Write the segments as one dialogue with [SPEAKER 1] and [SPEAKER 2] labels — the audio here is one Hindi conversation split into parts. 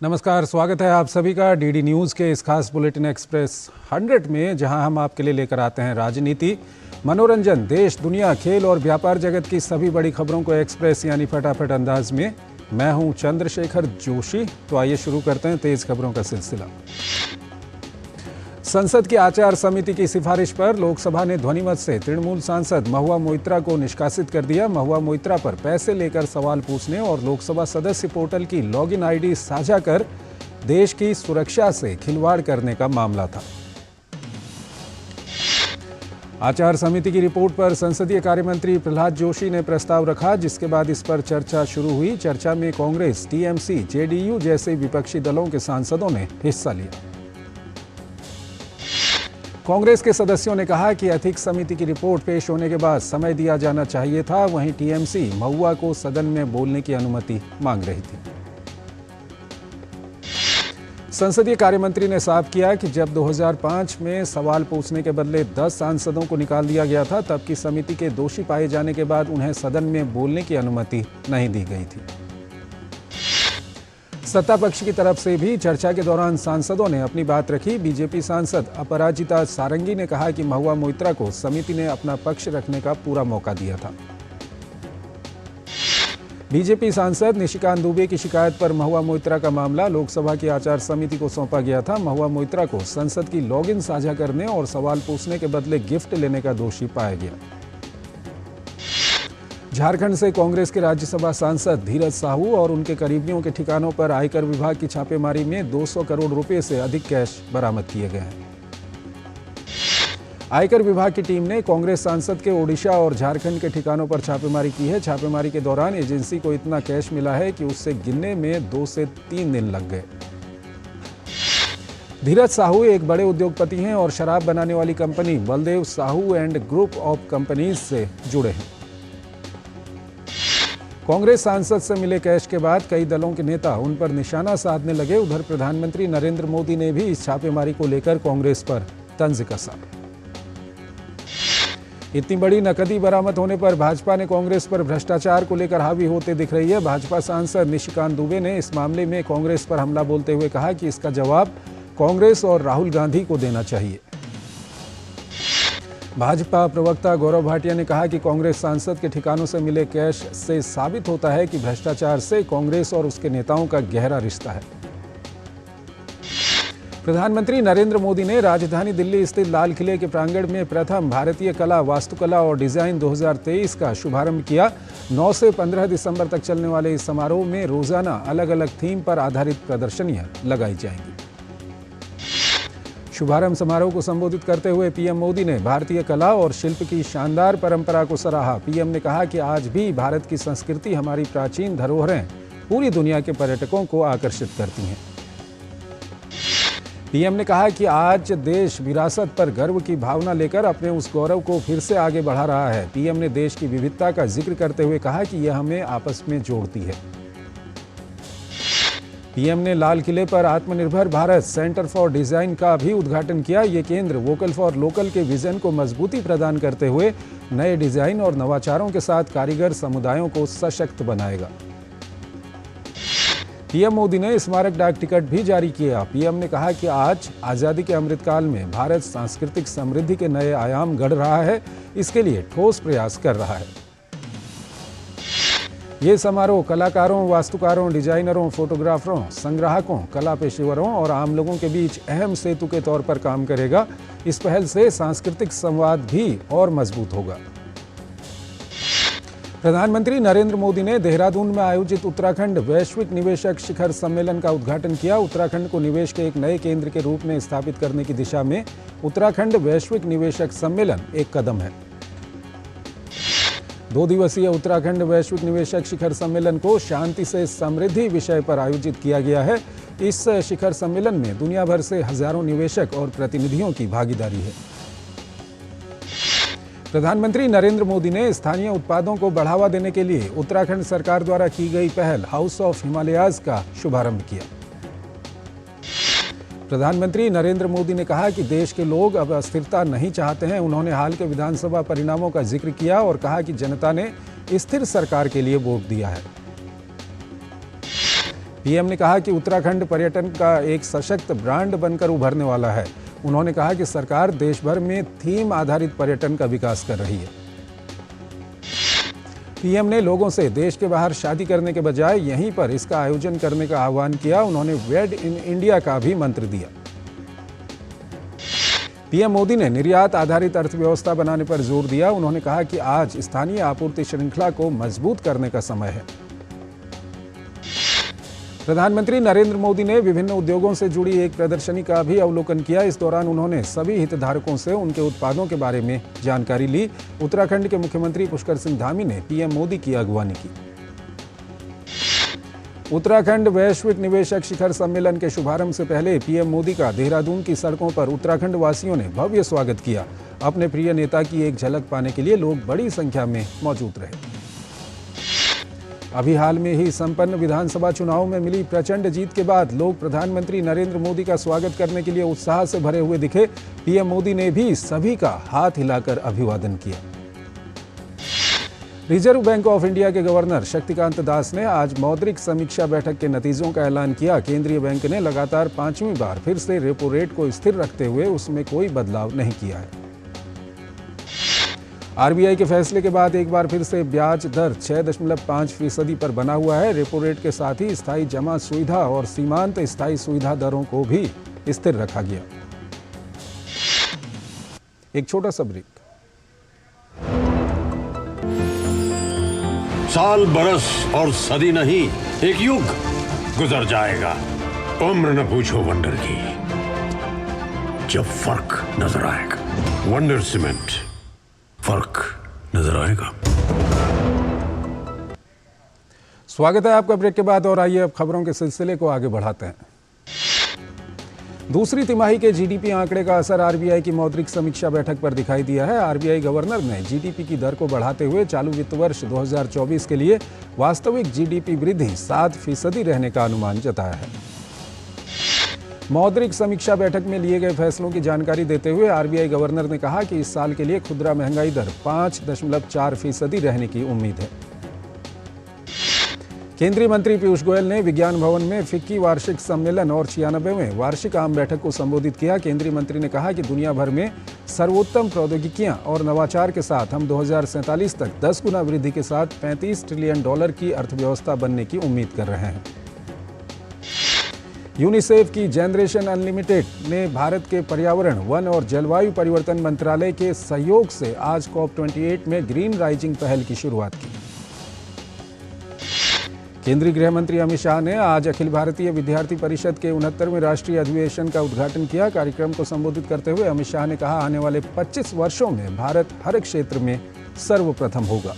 [SPEAKER 1] नमस्कार, स्वागत है आप सभी का डीडी न्यूज़ के इस खास बुलेटिन एक्सप्रेस 100 में, जहां हम आपके लिए लेकर आते हैं राजनीति, मनोरंजन, देश, दुनिया, खेल और व्यापार जगत की सभी बड़ी खबरों को एक्सप्रेस यानी फटाफट अंदाज में। मैं हूं चंद्रशेखर जोशी। तो आइए शुरू करते हैं तेज खबरों का सिलसिला। संसद की आचार समिति की सिफारिश पर लोकसभा ने ध्वनिमत से तृणमूल सांसद महुआ मोइत्रा को निष्कासित कर दिया। महुआ मोइत्रा पर पैसे लेकर सवाल पूछने और लोकसभा सदस्य पोर्टल की लॉगिन आईडी साझा कर देश की सुरक्षा से खिलवाड़ करने का मामला था। आचार समिति की रिपोर्ट पर संसदीय कार्यमंत्री प्रहलाद जोशी ने प्रस्ताव रखा, जिसके बाद इस पर चर्चा शुरू हुई। चर्चा में कांग्रेस, टीएमसी, जेडीयू जैसे विपक्षी दलों के सांसदों ने हिस्सा लिया। कांग्रेस के सदस्यों ने कहा कि एथिक्स समिति की रिपोर्ट पेश होने के बाद समय दिया जाना चाहिए था। वहीं टीएमसी महुआ को सदन में बोलने की अनुमति मांग रही थी। संसदीय कार्यमंत्री ने साफ किया कि जब 2005 में सवाल पूछने के बदले 10 सांसदों को निकाल दिया गया था, तब की समिति के दोषी पाए जाने के बाद उन्हें सदन में बोलने की अनुमति नहीं दी गई थी। सत्ता पक्ष की तरफ से भी चर्चा के दौरान सांसदों ने अपनी बात रखी। बीजेपी सांसद अपराजिता सारंगी ने कहा कि महुआ मोइत्रा को समिति ने अपना पक्ष रखने का पूरा मौका दिया था। बीजेपी सांसद निशिकांत दुबे की शिकायत पर महुआ मोइत्रा का मामला लोकसभा की आचार समिति को सौंपा गया था। महुआ मोइत्रा को संसद की लॉगिन साझा करने और सवाल पूछने के बदले गिफ्ट लेने का दोषी पाया गया। झारखंड से कांग्रेस के राज्यसभा सांसद धीरज साहू और उनके करीबियों के ठिकानों पर आयकर विभाग की छापेमारी में 200 करोड़ रुपए से अधिक कैश बरामद किए गए हैं। आयकर विभाग की टीम ने कांग्रेस सांसद के ओडिशा और झारखंड के ठिकानों पर छापेमारी की है। छापेमारी के दौरान एजेंसी को इतना कैश मिला है कि उससे गिनने में 2 से 3 दिन लग गए। धीरज साहू एक बड़े उद्योगपति हैं और शराब बनाने वाली company Baldev Sahu and group of companies से जुड़े हैं। कांग्रेस सांसद से मिले कैश के बाद कई दलों के नेता उन पर निशाना साधने लगे। उधर प्रधानमंत्री नरेंद्र मोदी ने भी इस छापेमारी को लेकर कांग्रेस पर तंज कसा। इतनी बड़ी नकदी बरामद होने पर भाजपा ने कांग्रेस पर भ्रष्टाचार को लेकर हावी होते दिख रही है। भाजपा सांसद निशिकांत दुबे ने इस मामले में कांग्रेस पर हमला बोलते हुए कहा कि इसका जवाब कांग्रेस और राहुल गांधी को देना चाहिए। भाजपा प्रवक्ता गौरव भाटिया ने कहा कि कांग्रेस सांसद के ठिकानों से मिले कैश से साबित होता है कि भ्रष्टाचार से कांग्रेस और उसके नेताओं का गहरा रिश्ता है। प्रधानमंत्री नरेंद्र मोदी ने राजधानी दिल्ली स्थित लाल किले के प्रांगण में प्रथम भारतीय कला, वास्तुकला और डिजाइन 2023 का शुभारंभ किया। 9 से 15 दिसंबर तक चलने वाले इस समारोह में रोजाना अलग अलग थीम पर आधारित प्रदर्शनियां लगाई जाएंगी। शुभारंभ समारोह को संबोधित करते हुए पीएम मोदी ने भारतीय कला और शिल्प की शानदार परंपरा को सराहा। पीएम ने कहा कि आज भी भारत की संस्कृति, हमारी प्राचीन धरोहरें पूरी दुनिया के पर्यटकों को आकर्षित करती हैं। पीएम ने कहा कि आज देश विरासत पर गर्व की भावना लेकर अपने उस गौरव को फिर से आगे बढ़ा रहा है। पीएम ने देश की विविधता का जिक्र करते हुए कहा कि यह हमें आपस में जोड़ती है। पीएम ने लाल किले पर आत्मनिर्भर भारत सेंटर फॉर डिजाइन का भी उद्घाटन किया। ये केंद्र वोकल फॉर लोकल के विजन को मजबूती प्रदान करते हुए नए डिजाइन और नवाचारों के साथ कारीगर समुदायों को सशक्त बनाएगा। पीएम मोदी ने स्मारक डाक टिकट भी जारी किया। पीएम ने कहा कि आज आजादी के अमृतकाल में भारत सांस्कृतिक समृद्धि के नए आयाम गढ़ रहा है, इसके लिए ठोस प्रयास कर रहा है। ये समारोह कलाकारों, वास्तुकारों, डिजाइनरों, फोटोग्राफरों, संग्राहकों, कला पेशेवरों और आम लोगों के बीच अहम सेतु के तौर पर काम करेगा। इस पहल से सांस्कृतिक संवाद भी और मजबूत होगा। प्रधानमंत्री नरेंद्र मोदी ने देहरादून में आयोजित उत्तराखंड वैश्विक निवेशक शिखर सम्मेलन का उद्घाटन किया। उत्तराखंड को निवेश के एक नए केंद्र के रूप में स्थापित करने की दिशा में उत्तराखंड वैश्विक निवेशक सम्मेलन एक कदम है। 2 दिवसीय उत्तराखंड वैश्विक निवेशक शिखर सम्मेलन को शांति से समृद्धि विषय पर आयोजित किया गया है। इस शिखर सम्मेलन में दुनिया भर से हजारों निवेशक और प्रतिनिधियों की भागीदारी है। प्रधानमंत्री नरेंद्र मोदी ने स्थानीय उत्पादों को बढ़ावा देने के लिए उत्तराखंड सरकार द्वारा की गई पहल हाउस ऑफ हिमालयाज का शुभारंभ किया। प्रधानमंत्री नरेंद्र मोदी ने कहा कि देश के लोग अब अस्थिरता नहीं चाहते हैं। उन्होंने हाल के विधानसभा परिणामों का जिक्र किया और कहा कि जनता ने स्थिर सरकार के लिए वोट दिया है। पीएम ने कहा कि उत्तराखंड पर्यटन का एक सशक्त ब्रांड बनकर उभरने वाला है। उन्होंने कहा कि सरकार देश भर में थीम आधारित पर्यटन का विकास कर रही है। पीएम ने लोगों से देश के बाहर शादी करने के बजाय यहीं पर इसका आयोजन करने का आह्वान किया। उन्होंने वेड इन इंडिया का भी मंत्र दिया। पीएम मोदी ने निर्यात आधारित अर्थव्यवस्था बनाने पर जोर दिया। उन्होंने कहा कि आज स्थानीय आपूर्ति श्रृंखला को मजबूत करने का समय है। प्रधानमंत्री नरेंद्र मोदी ने विभिन्न उद्योगों से जुड़ी एक प्रदर्शनी का भी अवलोकन किया। इस दौरान उन्होंने सभी हितधारकों से उनके उत्पादों के बारे में जानकारी ली। उत्तराखंड के मुख्यमंत्री पुष्कर सिंह धामी ने पीएम मोदी की अगवानी की। उत्तराखंड वैश्विक निवेशक शिखर सम्मेलन के शुभारंभ से पहले पीएम मोदी का देहरादून की सड़कों पर उत्तराखंड वासियों ने भव्य स्वागत किया। अपने प्रिय नेता की एक झलक पाने के लिए लोग बड़ी संख्या में मौजूद रहे। अभी हाल में ही संपन्न विधानसभा चुनाव में मिली प्रचंड जीत के बाद लोग प्रधानमंत्री नरेंद्र मोदी का स्वागत करने के लिए उत्साह से भरे हुए दिखे। पीएम मोदी ने भी सभी का हाथ हिलाकर अभिवादन किया। रिजर्व बैंक ऑफ इंडिया के गवर्नर शक्तिकांत दास ने आज मौद्रिक समीक्षा बैठक के नतीजों का ऐलान किया। केंद्रीय बैंक ने लगातार 5वीं बार फिर से रेपो रेट को स्थिर रखते हुए उसमें कोई बदलाव नहीं किया है। आरबीआई के फैसले के बाद एक बार फिर से ब्याज दर 6.5% पर बना हुआ है। रेपो रेट के साथ ही स्थायी जमा सुविधा और सीमांत स्थायी सुविधा दरों को भी स्थिर रखा गया। एक छोटा सा ब्रेक।
[SPEAKER 2] साल बरस और सदी नहीं, एक युग गुजर जाएगा। उम्र न पूछो वंडर की, जब फर्क नजर आएगा। वंडर सीमेंट, फर्क नजर आएगा।
[SPEAKER 1] स्वागत है आपका ब्रेक के बाद और आइए अब खबरों के सिलसिले को आगे बढ़ाते हैं। दूसरी तिमाही के जीडीपी आंकड़े का असर आरबीआई की मौद्रिक समीक्षा बैठक पर दिखाई दिया है। आरबीआई गवर्नर ने जीडीपी की दर को बढ़ाते हुए चालू वित्त वर्ष 2024 के लिए वास्तविक जीडीपी वृद्धि 7% रहने का अनुमान जताया है। मौद्रिक समीक्षा बैठक में लिए गए फैसलों की जानकारी देते हुए आरबीआई गवर्नर ने कहा कि इस साल के लिए खुदरा महंगाई दर 5.4% रहने की उम्मीद है। केंद्रीय मंत्री पीयूष गोयल ने विज्ञान भवन में फिक्की वार्षिक सम्मेलन और 96वें वार्षिक आम बैठक को संबोधित किया। केंद्रीय मंत्री ने कहा कि दुनिया भर में सर्वोत्तम प्रौद्योगिकियां और नवाचार के साथ हम 2047 तक 10 गुना वृद्धि के साथ $35 ट्रिलियन की अर्थव्यवस्था बनने की उम्मीद कर रहे हैं। यूनिसेफ की जनरेशन अनलिमिटेड ने भारत के पर्यावरण, वन और जलवायु परिवर्तन मंत्रालय के सहयोग से आज COP28 में ग्रीन राइजिंग पहल की शुरुआत की। केंद्रीय गृह मंत्री अमित शाह ने आज अखिल भारतीय विद्यार्थी परिषद के 69वें राष्ट्रीय अधिवेशन का उद्घाटन किया। कार्यक्रम को संबोधित करते हुए अमित शाह ने कहा, आने वाले 25 वर्षों में भारत हर क्षेत्र में सर्वप्रथम होगा।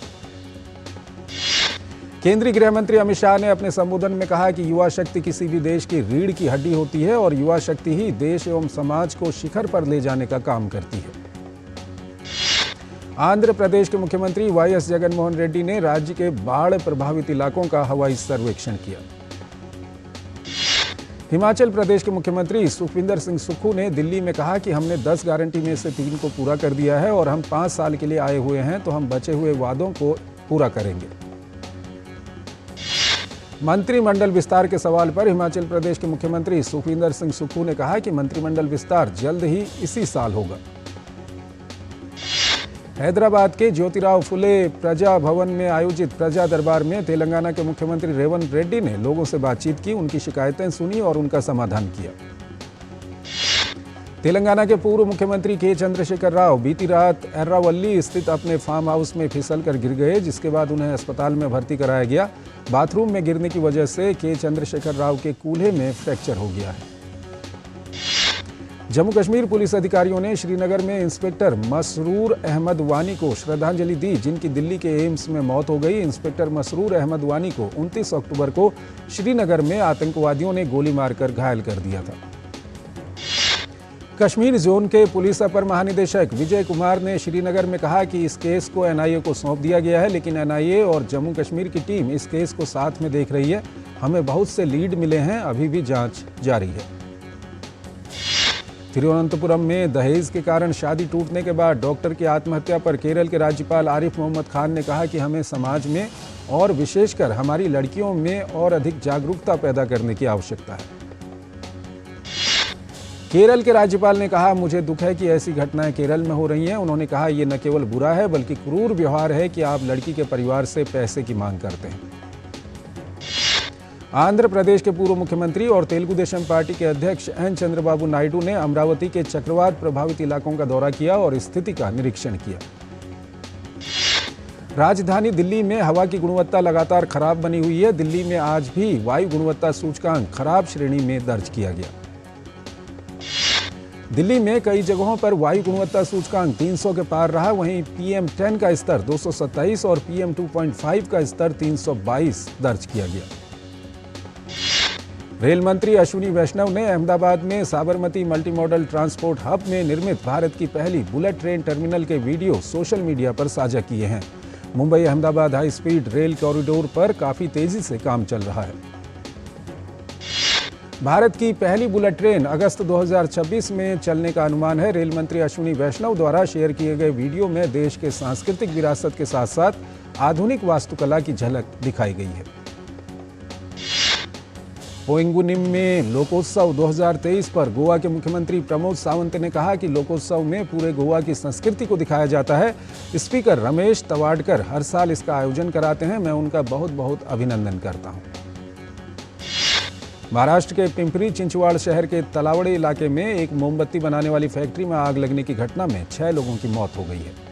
[SPEAKER 1] केंद्रीय गृह मंत्री अमित शाह ने अपने संबोधन में कहा कि युवा शक्ति किसी भी देश की रीढ़ की हड्डी होती है और युवा शक्ति ही देश एवं समाज को शिखर पर ले जाने का काम करती है। आंध्र प्रदेश के मुख्यमंत्री वाईएस जगनमोहन रेड्डी ने राज्य के बाढ़ प्रभावित इलाकों का हवाई सर्वेक्षण किया। हिमाचल प्रदेश के मुख्यमंत्री सुखविंदर सिंह सुक्खू ने दिल्ली में कहा कि हमने 10 गारंटी में से 3 को पूरा कर दिया है और हम 5 साल के लिए आए हुए हैं, तो हम बचे हुए वादों को पूरा करेंगे। मंत्रिमंडल विस्तार के सवाल पर हिमाचल प्रदेश के मुख्यमंत्री सुखविंदर सिंह सुक्खू ने कहा कि मंत्रिमंडल विस्तार जल्द ही इसी साल होगा। हैदराबाद के ज्योतिराव फुले प्रजा भवन में आयोजित प्रजा दरबार में तेलंगाना के मुख्यमंत्री रेवंत रेड्डी ने लोगों से बातचीत की, उनकी शिकायतें सुनी और उनका समाधान किया। तेलंगाना के पूर्व मुख्यमंत्री के चंद्रशेखर राव बीती रात एर्रावल्ली स्थित अपने फार्म हाउस में फिसलकर गिर गए, जिसके बाद उन्हें अस्पताल में भर्ती कराया गया। बाथरूम में गिरने की वजह से के चंद्रशेखर राव के कूल्हे में फ्रैक्चर हो गया है। जम्मू कश्मीर पुलिस अधिकारियों ने श्रीनगर में इंस्पेक्टर मसरूर अहमद वानी को श्रद्धांजलि दी, जिनकी दिल्ली के एम्स में मौत हो गई। इंस्पेक्टर मसरूर अहमद वानी को 29 अक्टूबर को श्रीनगर में आतंकवादियों ने गोली मारकर घायल कर दिया था। कश्मीर जोन के पुलिस अपर महानिदेशक विजय कुमार ने श्रीनगर में कहा कि इस केस को एनआईए को सौंप दिया गया है, लेकिन एनआईए और जम्मू कश्मीर की टीम इस केस को साथ में देख रही है। हमें बहुत से लीड मिले हैं, अभी भी जांच जारी है। तिरुवनंतपुरम में दहेज के कारण शादी टूटने के बाद डॉक्टर की आत्महत्या पर केरल के राज्यपाल आरिफ मोहम्मद खान ने कहा कि हमें समाज में और विशेषकर हमारी लड़कियों में और अधिक जागरूकता पैदा करने की आवश्यकता है। केरल के राज्यपाल ने कहा, मुझे दुख है कि ऐसी घटनाएं केरल में हो रही हैं। उन्होंने कहा, ये न केवल बुरा है बल्कि क्रूर व्यवहार है कि आप लड़की के परिवार से पैसे की मांग करते हैं। आंध्र प्रदेश के पूर्व मुख्यमंत्री और तेलुगु देशम पार्टी के अध्यक्ष एन चंद्रबाबू नायडू ने अमरावती के चक्रवात प्रभावित इलाकों का दौरा किया और स्थिति का निरीक्षण किया। राजधानी दिल्ली में हवा की गुणवत्ता लगातार खराब बनी हुई है। दिल्ली में आज भी वायु गुणवत्ता सूचकांक खराब श्रेणी में दर्ज किया गया। दिल्ली में कई जगहों पर वायु गुणवत्ता सूचकांक 300 के पार रहा। वहीं PM10 का स्तर 227 और PM2.5 का स्तर 322 दर्ज किया गया। रेल मंत्री अश्विनी वैष्णव ने अहमदाबाद में Sabarmati multi modal transport hub में निर्मित भारत की पहली बुलेट ट्रेन टर्मिनल के वीडियो सोशल मीडिया पर साझा किए हैं। Mumbai Ahmedabad high speed rail corridor पर काफी तेजी से काम चल रहा है। भारत की पहली बुलेट ट्रेन अगस्त 2026 में चलने का अनुमान है। रेल मंत्री अश्विनी वैष्णव द्वारा शेयर किए गए वीडियो में देश के सांस्कृतिक विरासत के साथ साथ आधुनिक वास्तुकला की झलक दिखाई गई है। पोंगुनिम में लोकोत्सव 2023 पर गोवा के मुख्यमंत्री प्रमोद सावंत ने कहा कि लोकोत्सव में पूरे गोवा की संस्कृति को दिखाया जाता है। स्पीकर रमेश तवाडकर हर साल इसका आयोजन कराते हैं। मैं उनका बहुत बहुत अभिनंदन करता हूं। महाराष्ट्र के पिंपरी चिंचवाड़ शहर के तलावड़े इलाके में एक मोमबत्ती बनाने वाली फैक्ट्री में आग लगने की घटना में 6 लोगों की मौत हो गई है।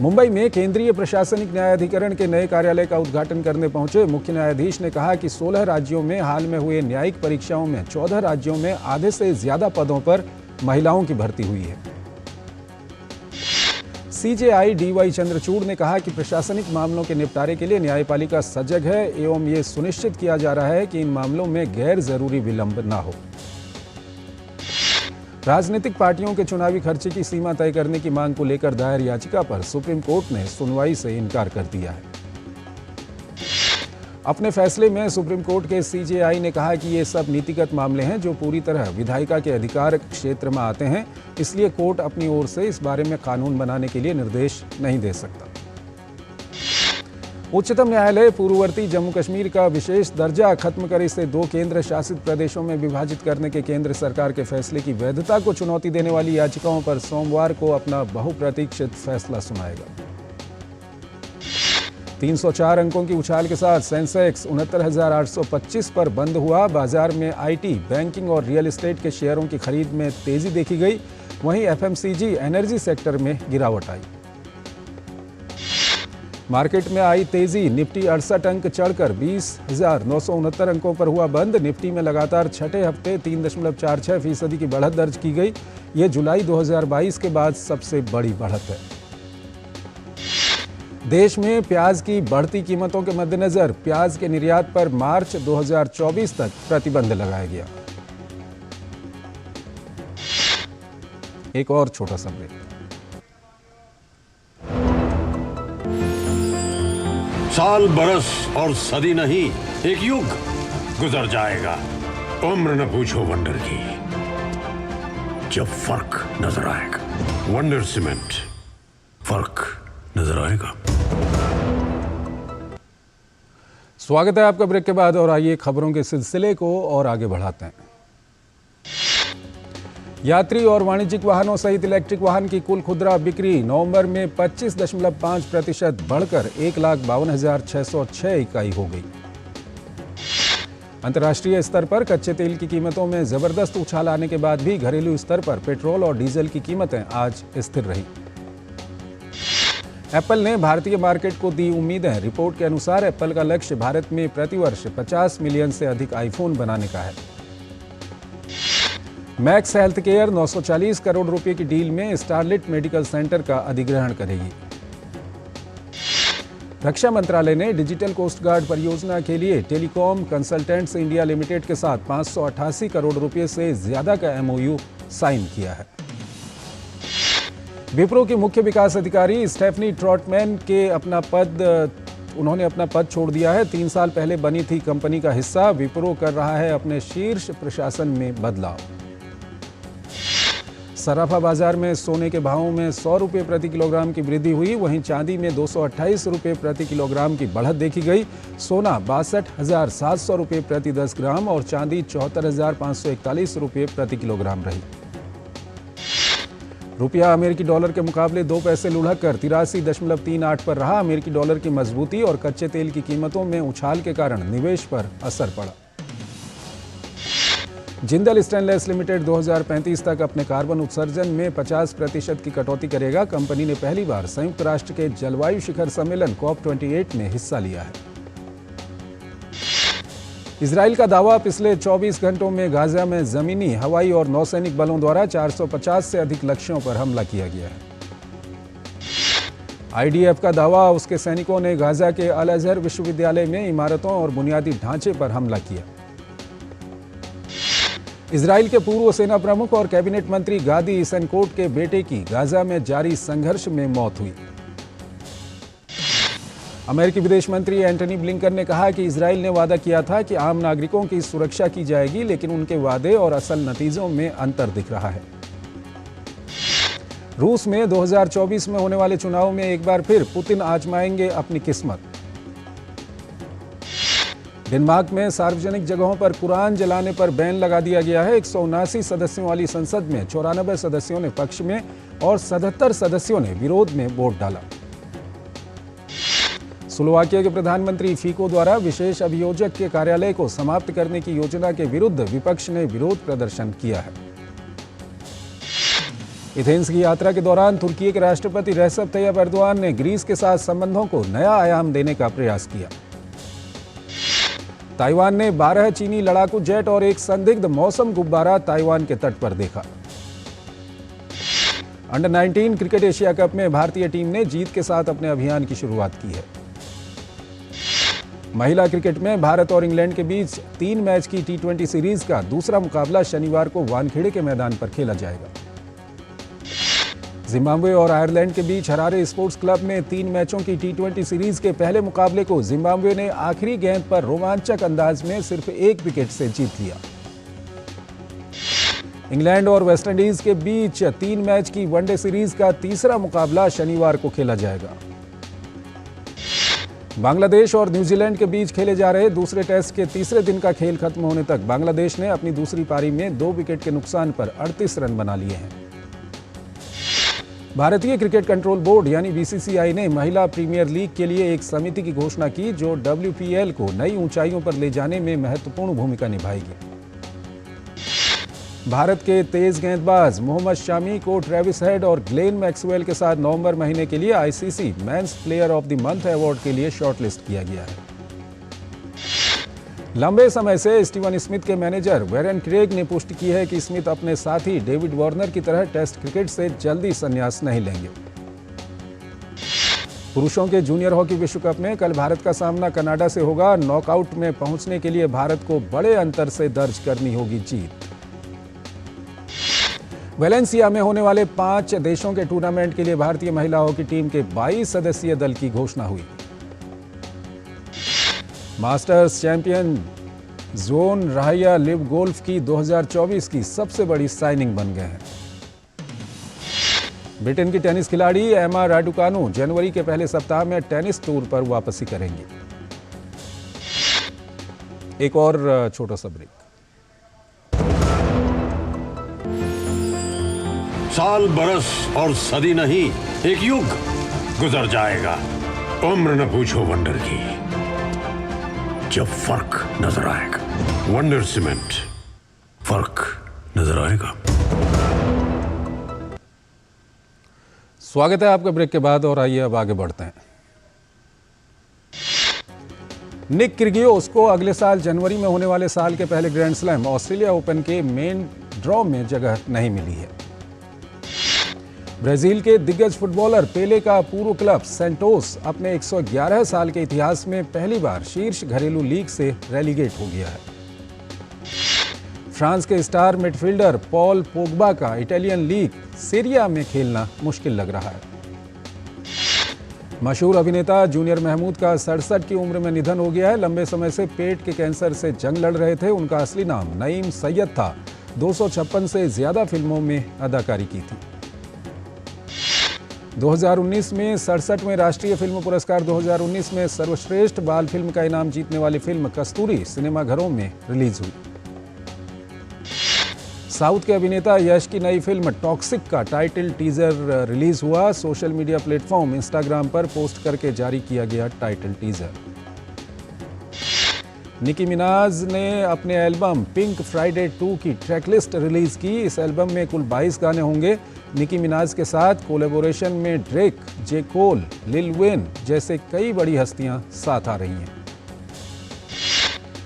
[SPEAKER 1] मुंबई में केंद्रीय प्रशासनिक न्यायाधिकरण के नए कार्यालय का उद्घाटन करने पहुंचे मुख्य न्यायाधीश ने कहा कि 16 राज्यों में हाल में हुए न्यायिक परीक्षाओं में 14 राज्यों में आधे से ज्यादा पदों पर महिलाओं की भर्ती हुई है। CJI DY चंद्रचूड़ ने कहा कि प्रशासनिक मामलों के निपटारे के लिए न्यायपालिका सजग है एवं ये सुनिश्चित किया जा रहा है कि इन मामलों में गैर जरूरी विलंब न हो। राजनीतिक पार्टियों के चुनावी खर्चे की सीमा तय करने की मांग को लेकर दायर याचिका पर सुप्रीम कोर्ट ने सुनवाई से इनकार कर दिया है। अपने फैसले में सुप्रीम कोर्ट के CJI ने कहा कि ये सब नीतिगत मामले हैं जो पूरी तरह विधायिका के अधिकार क्षेत्र में आते हैं, इसलिए कोर्ट अपनी ओर से इस बारे में कानून बनाने के लिए निर्देश नहीं दे सकता। उच्चतम न्यायालय पूर्ववर्ती जम्मू कश्मीर का विशेष दर्जा खत्म कर इसे 2 केंद्र शासित प्रदेशों में विभाजित करने के केंद्र सरकार के फैसले की वैधता को चुनौती देने वाली याचिकाओं पर सोमवार को अपना बहुप्रतीक्षित फैसला सुनाएगा। 304 अंकों की उछाल के साथ सेंसेक्स 69,825 पर बंद हुआ। बाजार में IT, बैंकिंग और रियल एस्टेट के शेयरों की खरीद में तेजी देखी गई। वहीं FMCG, एनर्जी सेक्टर में गिरावट आई। मार्केट में आई तेजी, निफ्टी 68 अंक चढ़कर 20,969 अंकों पर हुआ बंद। निफ्टी में लगातार छठे हफ्ते 3.46% की बढ़त दर्ज की गई। ये जुलाई 2022 के बाद सबसे बड़ी बढ़त है। देश में प्याज की बढ़ती कीमतों के मद्देनजर प्याज के निर्यात पर मार्च 2024 तक प्रतिबंध लगाया गया। एक और छोटा सा ब्रेक।
[SPEAKER 2] साल, बरस और सदी नहीं, एक युग गुजर जाएगा। उम्र न पूछो वंडर की, जब फर्क नजर आएगा। वंडर सीमेंट, फर्क नजर आएगा।
[SPEAKER 1] स्वागत है आपका ब्रेक के बाद और आइए खबरों के सिलसिले को और आगे बढ़ाते हैं। यात्री और वाणिज्यिक वाहनों सहित इलेक्ट्रिक वाहन की कुल खुदरा बिक्री नवंबर में 25.5% बढ़कर 1,52,606 इकाई हो गई। अंतर्राष्ट्रीय स्तर पर कच्चे तेल की कीमतों में जबरदस्त उछाल आने के बाद भी घरेलू स्तर पर पेट्रोल और डीजल की कीमतें आज स्थिर रही। एप्पल ने भारतीय मार्केट को दी उम्मीदें। रिपोर्ट के अनुसार एप्पल का लक्ष्य भारत में प्रतिवर्ष 50 मिलियन से अधिक आईफोन बनाने का है। मैक्स हेल्थ केयर 940 करोड़ रुपए की डील में स्टारलिट मेडिकल सेंटर का अधिग्रहण करेगी। रक्षा मंत्रालय ने डिजिटल कोस्ट गार्ड परियोजना के लिए टेलीकॉम कंसल्टेंट्स इंडिया लिमिटेड के साथ 588 करोड़ रुपए से ज्यादा का MOU साइन किया है। विप्रो की मुख्य विकास अधिकारी स्टेफनी ट्रॉटमैन के उन्होंने अपना पद छोड़ दिया है। 3 साल पहले बनी थी कंपनी का हिस्सा। विप्रो कर रहा है अपने शीर्ष प्रशासन में बदलाव। सराफा बाजार में सोने के भावों में 100 रुपये प्रति किलोग्राम की वृद्धि हुई। वहीं चांदी में 228 रुपये प्रति किलोग्राम की बढ़त देखी गई। सोना 62,700 रुपये प्रति 10 ग्राम और चांदी 74,541 रुपये प्रति किलोग्राम रही। रुपया अमेरिकी डॉलर के मुकाबले 2 पैसे लुढ़क कर 83.38 पर रहा। अमेरिकी डॉलर की मजबूती और कच्चे तेल की कीमतों में उछाल के कारण निवेश पर असर पड़ा। जिंदल स्टेनलेस लिमिटेड 2035 तक अपने कार्बन उत्सर्जन में 50% की कटौती करेगा। कंपनी ने पहली बार संयुक्त राष्ट्र के जलवायु शिखर सम्मेलन COP28 में हिस्सा लिया है। इजराइल का दावा, पिछले 24 घंटों में गाजा में जमीनी, हवाई और नौसैनिक बलों द्वारा 450 से अधिक लक्ष्यों पर हमला किया गया है। IDF का दावा, उसके सैनिकों ने गाजा के अल अजहर विश्वविद्यालय में इमारतों और बुनियादी ढांचे पर हमला किया। इजराइल के पूर्व सेना प्रमुख और कैबिनेट मंत्री गादी ईसेनकोट के बेटे की गाजा में जारी संघर्ष में मौत हुई। अमेरिकी विदेश मंत्री एंटनी ब्लिंकन ने कहा कि इजराइल ने वादा किया था कि आम नागरिकों की सुरक्षा की जाएगी, लेकिन उनके वादे और असल नतीजों में अंतर दिख रहा है। रूस में 2024 में होने वाले चुनाव में एक बार फिर पुतिन आजमाएंगे अपनी किस्मत। डेनमार्क में सार्वजनिक जगहों पर कुरान जलाने पर बैन लगा दिया गया है। 179 सदस्यों वाली संसद में 94 सदस्यों ने पक्ष में और 77 सदस्यों ने विरोध में वोट डाला। स्लोवाकिया के प्रधानमंत्री फीको द्वारा विशेष अभियोजक के कार्यालय को समाप्त करने की योजना के विरुद्ध विपक्ष ने विरोध प्रदर्शन किया है। एथेंस की यात्रा के दौरान तुर्की के राष्ट्रपति रेसेप तैयप एर्दोआन ने ग्रीस के साथ संबंधों को नया आयाम देने का प्रयास किया। ताइवान ने 12 चीनी लड़ाकू जेट और एक संदिग्ध मौसम गुब्बारा ताइवान के तट पर देखा। अंडर 19 क्रिकेट एशिया कप में भारतीय टीम ने जीत के साथ अपने अभियान की शुरुआत की है। महिला क्रिकेट में भारत और इंग्लैंड के बीच 3 मैच की T20 सीरीज का दूसरा मुकाबला शनिवार को वानखेड़े के मैदान पर खेला जाएगा। जिम्बाब्वे और आयरलैंड के बीच हरारे स्पोर्ट्स क्लब में 3 मैचों की T20 सीरीज के पहले मुकाबले को जिम्बाब्वे ने आखिरी गेंद पर रोमांचक अंदाज में सिर्फ 1 विकेट से जीत लिया। इंग्लैंड और वेस्टइंडीज के बीच 3 मैच की वनडे सीरीज का तीसरा मुकाबला शनिवार को खेला जाएगा। बांग्लादेश और न्यूजीलैंड के बीच खेले जा रहे दूसरे टेस्ट के तीसरे दिन का खेल खत्म होने तक बांग्लादेश ने अपनी दूसरी पारी में 2 विकेट के नुकसान पर 38 रन बना लिए हैं। भारतीय क्रिकेट कंट्रोल बोर्ड यानी BCCI ने महिला प्रीमियर लीग के लिए एक समिति की घोषणा की, जो WPL को नई ऊंचाइयों पर ले जाने में महत्वपूर्ण भूमिका निभाएगी। भारत के तेज गेंदबाज मोहम्मद शामी को ट्रेविस हेड और ग्लेन मैक्सवेल के साथ नवंबर महीने के लिए ICC men's player of the month award के लिए शॉर्टलिस्ट किया गया है। लंबे समय से स्टीवन स्मिथ के मैनेजर वेरेन क्रेग ने पुष्टि की है कि स्मिथ अपने साथी डेविड वार्नर की तरह टेस्ट क्रिकेट से जल्दी संन्यास नहीं लेंगे। पुरुषों के जूनियर हॉकी विश्व कप में कल भारत का सामना कनाडा से होगा। नॉकआउट में पहुंचने के लिए भारत को बड़े अंतर से दर्ज करनी होगी जीत। वेलेंसिया में होने वाले 5 देशों के टूर्नामेंट के लिए भारतीय महिला हॉकी टीम के 22 सदस्यीय दल की घोषणा हुई। Masters champion Jon Rahm LIV golf की 2024 की सबसे बड़ी साइनिंग बन गए हैं। ब्रिटेन की टेनिस खिलाड़ी एमा राडुकानु जनवरी के पहले सप्ताह में टेनिस टूर पर वापसी करेंगी। एक और छोटा सा ब्रेक।
[SPEAKER 2] साल, बरस और सदी नहीं, एक युग गुजर जाएगा। उम्र न पूछो वंडर की, जब फर्क नजर आएगा। वंडर सीमेंट, फर्क नजर आएगा।
[SPEAKER 1] स्वागत है आपका ब्रेक के बाद और आइए अब आगे बढ़ते हैं। निक किर्गियोस को अगले साल जनवरी में होने वाले साल के पहले ग्रैंड स्लैम ऑस्ट्रेलिया ओपन के मेन ड्रॉ में जगह नहीं मिली है। ब्राजील के दिग्गज फुटबॉलर पेले का पूर्व क्लब सेंटोस अपने 111 साल के इतिहास में पहली बार शीर्ष घरेलू लीग से रेलीगेट हो गया है। फ्रांस के स्टार मिडफील्डर पॉल पोग्बा का इटालियन लीग सीरिया में खेलना मुश्किल लग रहा है। मशहूर अभिनेता जूनियर महमूद का 67 की उम्र में निधन हो गया है। लंबे समय से पेट के कैंसर से जंग लड़ रहे थे। उनका असली नाम नईम सैयद था। 256 से ज़्यादा फिल्मों में अदाकारी की थी। 2019 में 67वें राष्ट्रीय फिल्म पुरस्कार 2019 में सर्वश्रेष्ठ बाल फिल्म का इनाम जीतने वाली फिल्म कस्तूरी सिनेमाघरों में रिलीज हुई। साउथ के अभिनेता यश की नई फिल्म टॉक्सिक का टाइटल टीजर रिलीज हुआ। सोशल मीडिया प्लेटफॉर्म इंस्टाग्राम पर पोस्ट करके जारी किया गया टाइटल टीजर। निकी मिनाज ने अपने एल्बम पिंक फ्राइडे 2 की ट्रैकलिस्ट रिलीज की। इस एल्बम में कुल 22 गाने होंगे। निकी मिनाज के साथ कोलैबोरेशन में ड्रेक, जे कोल, लिल वेन जैसे कई बड़ी हस्तियां साथ आ रही हैं।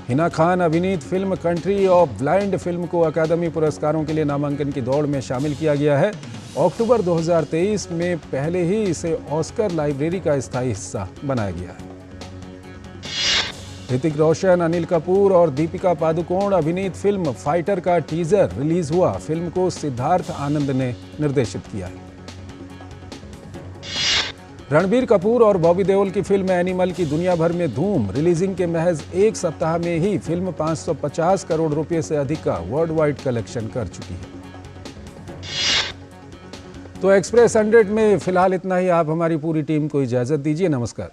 [SPEAKER 1] हिना खान अभिनीत film country of blind film को अकादमी पुरस्कारों के लिए नामांकन की दौड़ में शामिल किया गया है। अक्टूबर 2023 में पहले ही इसे ऑस्कर लाइब्रेरी का स्थायी हिस्सा बनाया गया है। ऋतिक रोशन, अनिल कपूर और दीपिका पादुकोण अभिनीत फिल्म फाइटर का टीजर रिलीज हुआ। फिल्म को सिद्धार्थ आनंद ने निर्देशित किया है। रणबीर कपूर और बॉबी देओल की फिल्म एनिमल की दुनिया भर में धूम। रिलीजिंग के महज एक सप्ताह में ही फिल्म 550 करोड़ रुपए से अधिक का वर्ल्ड वाइड कलेक्शन कर चुकी है। तो एक्सप्रेस 100 में फिलहाल इतना ही। आप हमारी पूरी टीम को इजाजत दीजिए। नमस्कार।